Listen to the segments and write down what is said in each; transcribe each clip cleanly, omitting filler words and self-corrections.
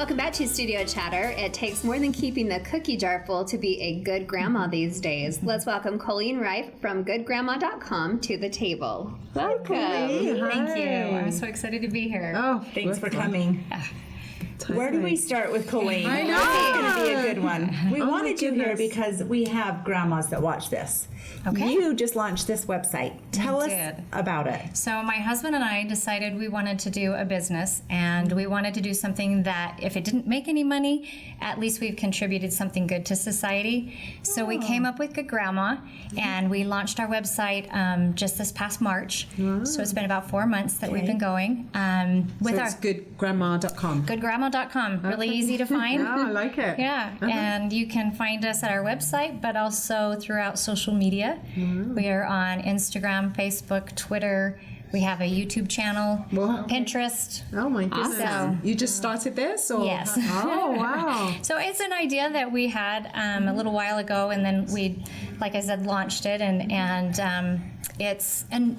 Welcome back to Studio Chatter. It takes more than keeping the cookie jar full to be a good grandma these days. Let's welcome Colleen Rife from goodgrandma.com to the table. Welcome. Colleen. Thank you. I'm so excited to be here. Oh, Thanks for coming. Where do we start with Colleen? I know. This is going to be a good one. We Oh, wanted you my here goodness. because we have grandmas that watch this. Okay. You just launched this website. Tell us did. about it. So my husband and I decided we wanted to do a business, and we wanted to do something that if it didn't make any money, at least we've contributed something good to society. So we came up with Good Grandma, and we launched our website just this past March. So it's been about 4 months that we've been going with So our it's goodgrandma.com. goodgrandma.com. Really easy to find. Oh, I like it. Yeah, and you can find us at our website, but also throughout social media. We are on Instagram, Facebook, Twitter. We have a YouTube channel, Wow. Pinterest. Oh my goodness. Awesome. You just started this? Or? Yes. Oh, wow. So it's an idea that we had a little while ago, and then we, like I said, launched it, and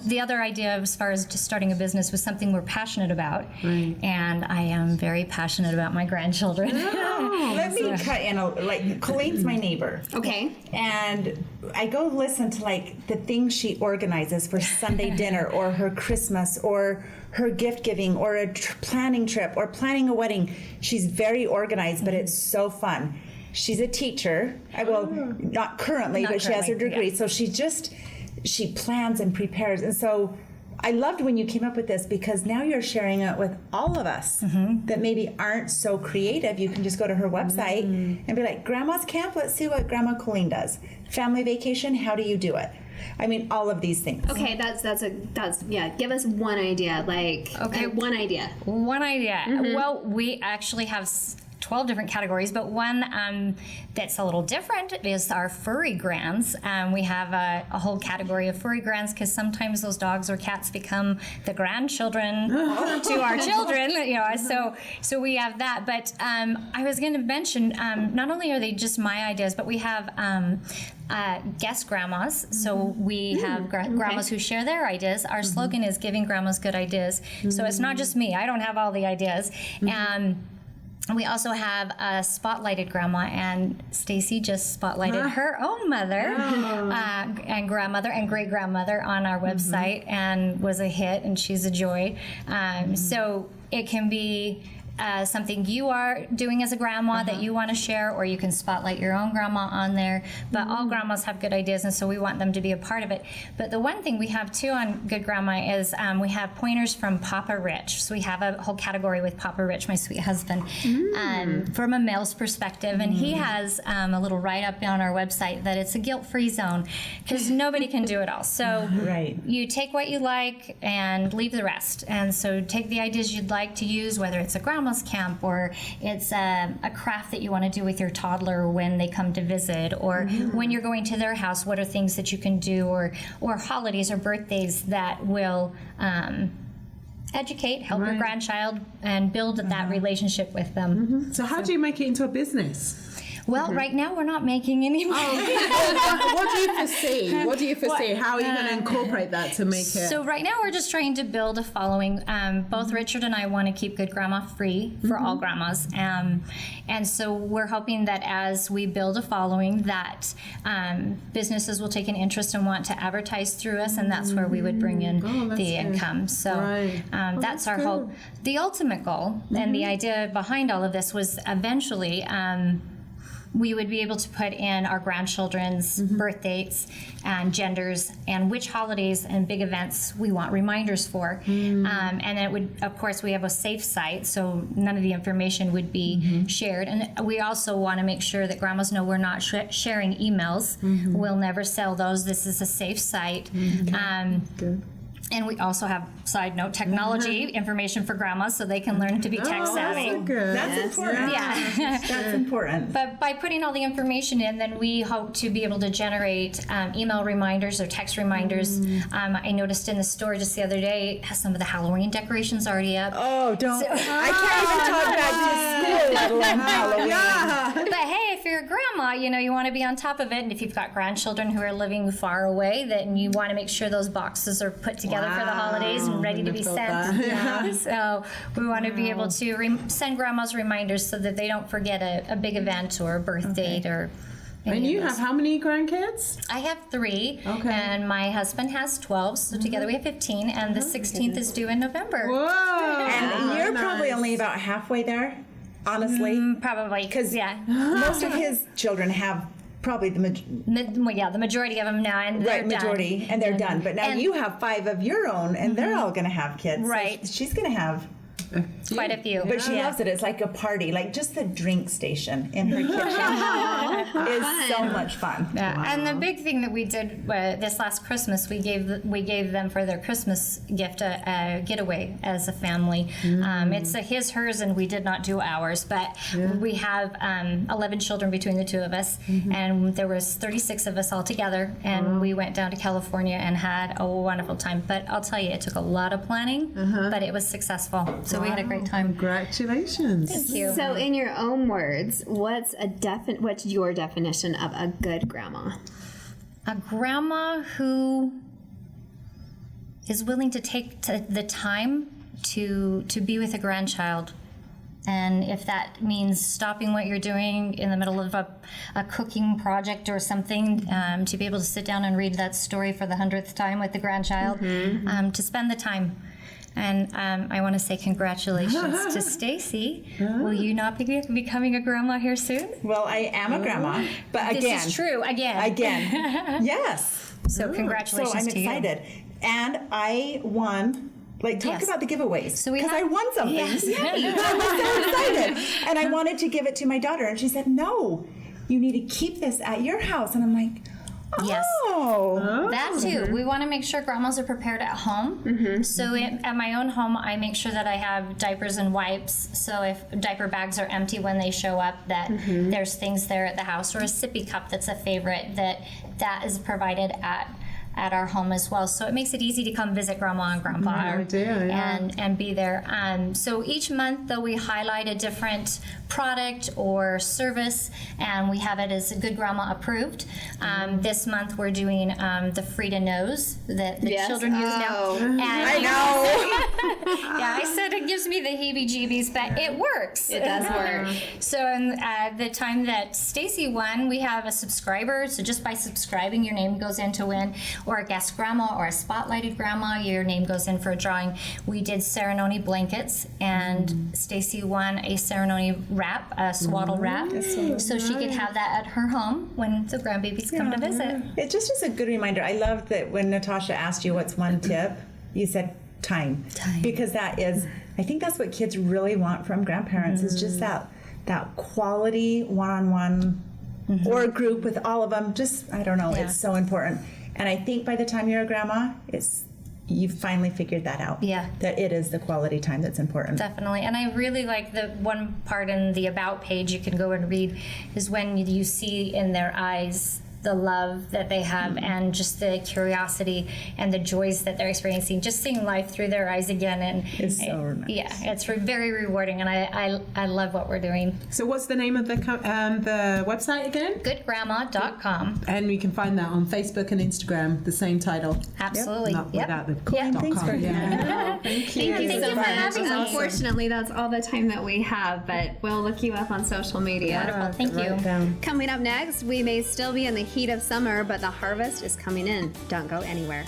the other idea as far as just starting a business was something we're passionate about, and I am very passionate about my grandchildren. Let me cut in. Colleen's my neighbor. Okay. And I go listen to the things she organizes for Sunday dinner or her Christmas or her gift giving or a planning trip or planning a wedding. She's very organized, but it's so fun. She's a teacher. Not currently, but she has her degree. Yeah. So she plans and prepares. And so I loved when you came up with this because now you're sharing it with all of us that maybe aren't so creative. You can just go to her website and be like, Grandma's Camp, let's see what Grandma Colleen does. Family vacation, how do you do it? I mean, all of these things. Okay, give us one idea. One idea. One idea. Well, we actually have 12 different categories, but one that's a little different is our furry grands. We have a whole category of furry grands because sometimes those dogs or cats become the grandchildren to our children. So we have that. But I was going to mention, not only are they just my ideas, but we have guest grandmas. So we have grandmas who share their ideas. Our slogan is giving grandmas good ideas. So it's not just me. I don't have all the ideas. We also have a spotlighted grandma, and Stacy just spotlighted her own mother and grandmother and great grandmother on our website, and was a hit, and she's a joy. So it can be something you are doing as a grandma that you want to share, or you can spotlight your own grandma on there. But all grandmas have good ideas, and so we want them to be a part of it. But the one thing we have too on Good Grandma is we have pointers from Papa Rich. So we have a whole category with Papa Rich, my sweet husband, from a male's perspective. And he has a little write-up on our website that it's a guilt-free zone because nobody can do it all. So you take what you like and leave the rest. And so take the ideas you'd like to use, whether it's a grandma's camp or it's a craft that you want to do with your toddler when they come to visit, or when you're going to their house, what are things that you can do, or holidays or birthdays that will educate, help your grandchild, and build that relationship with them. So how do you make it into a business? Well, right now we're not making any money. What do you foresee? What do you foresee? How are you going to incorporate that to make it? So right now we're just trying to build a following. Both Richard and I want to keep Good Grandma free for all grandmas. And so we're hoping that as we build a following that businesses will take an interest and want to advertise through us, and that's where we would bring in the income. So that's our hope. The ultimate goal and the idea behind all of this was eventually we would be able to put in our grandchildren's birth dates and genders and which holidays and big events we want reminders for. And it would, of course, we have a safe site, so none of the information would be shared. And we also want to make sure that grandmas know we're not sharing emails. We'll never sell those. This is a safe site. Good. And we also have, side note, technology information for grandmas so they can learn to be tech savvy. That's good. That's important. Yeah. That's important. But by putting all the information in, then we hope to be able to generate email reminders or text reminders. I noticed in the store just the other day, it has some of the Halloween decorations already up. Oh, don't. I can't even talk back to school, let alone Halloween. But hey, if you're a grandma, you want to be on top of it. And if you've got grandchildren who are living far away, then you want to make sure those boxes are put together together for the holidays and ready to be Wouldn't sent. have thought that. Yeah. So we want to be able to send grandmas reminders so that they don't forget a big event or a birth date or. And any you of have those. how many grandkids? I have 3, Okay. and my husband has 12, so together we have 15, and the 16th is due in November. Whoa! And you're Nice. probably only about halfway there, honestly. Probably, because Most of his children have probably the the majority of them now, and they're right majority, done. and they're done. But now And- you have 5 of your own, and they're all going to have kids. So Right. she's going to have. Quite a few. But she loves it. It's like a party. Like just the drink station in her kitchen is so much fun. Yeah. And the big thing that we did this last Christmas, we gave them for their Christmas gift a getaway as a family. It's a his, hers, and we did not do ours. But we have 11 children between the 2 of us, and there was 36 of us all together, and we went down to California and had a wonderful time. But I'll tell you, it took a lot of planning, but it was successful. So we had a great time. Congratulations. Thank you. So, in your own words, what's your definition of a good grandma? A grandma who is willing to take the time to be with a grandchild. And if that means stopping what you're doing in the middle of a cooking project or something, to be able to sit down and read that story for the 100th time with the grandchild, to spend the time. And I want to say congratulations to Stacy. Will you not be becoming a grandma here soon? Well, I am a grandma, but again, This is true. Again. yes. So congratulations So I'm to you. excited, and I won. Like, talk Yes. about the giveaways. So we because have- I won something. Yes. I was so excited. And I wanted to give it to my daughter. And she said, no, you need to keep this at your house. And I'm like, Yes. oh. That too. We want to make sure grandmas are prepared at home. So at my own home, I make sure that I have diapers and wipes. So if diaper bags are empty when they show up, that there's things there at the house, or a sippy cup that's a favorite that is provided at our home as well. So it makes it easy to come visit grandma and grandpa and be there. So each month, though, we highlight a different product or service, and we have it as a Good Grandma approved. This month we're doing the Frida Nose that the children use now. And I know. yeah, I said it gives me the heebie-jeebies, but it works. It does work. So in the time that Stacy won, we have a subscriber. So just by subscribing, your name goes in to win, or a guest grandma or a spotlighted grandma, your name goes in for a drawing. We did ceremony blankets, and Stacy won a ceremony wrap, a swaddle wrap, so she could have that at her home when the grandbabies come to visit. It just is a good reminder. I love that when Natasha asked you what's one tip, you said time. Because that is, I think that's what kids really want from grandparents, is just that quality one-on-one or a group with all of them. Just, I don't know, it's so important. And I think by the time you're a grandma, you've finally figured that out. Yeah. That it is the quality time that's important. Definitely. And I really like the one part in the About page you can go and read is when you see in their eyes the love that they have and just the curiosity and the joys that they're experiencing, just seeing life through their eyes again. And It's so nice. yeah, it's very rewarding, and I love what we're doing. So what's the name of the website again? Goodgrandma.com. And we can find that on Facebook and Instagram, the same title. Absolutely. Not Yep. without the Thanks for Thank you for having me. Unfortunately, that's all the time that we have, but we'll look you up on social media. Wonderful. Thank you. Down. Coming up next, we may still be in the heat of summer, but the harvest is coming in. Don't go anywhere.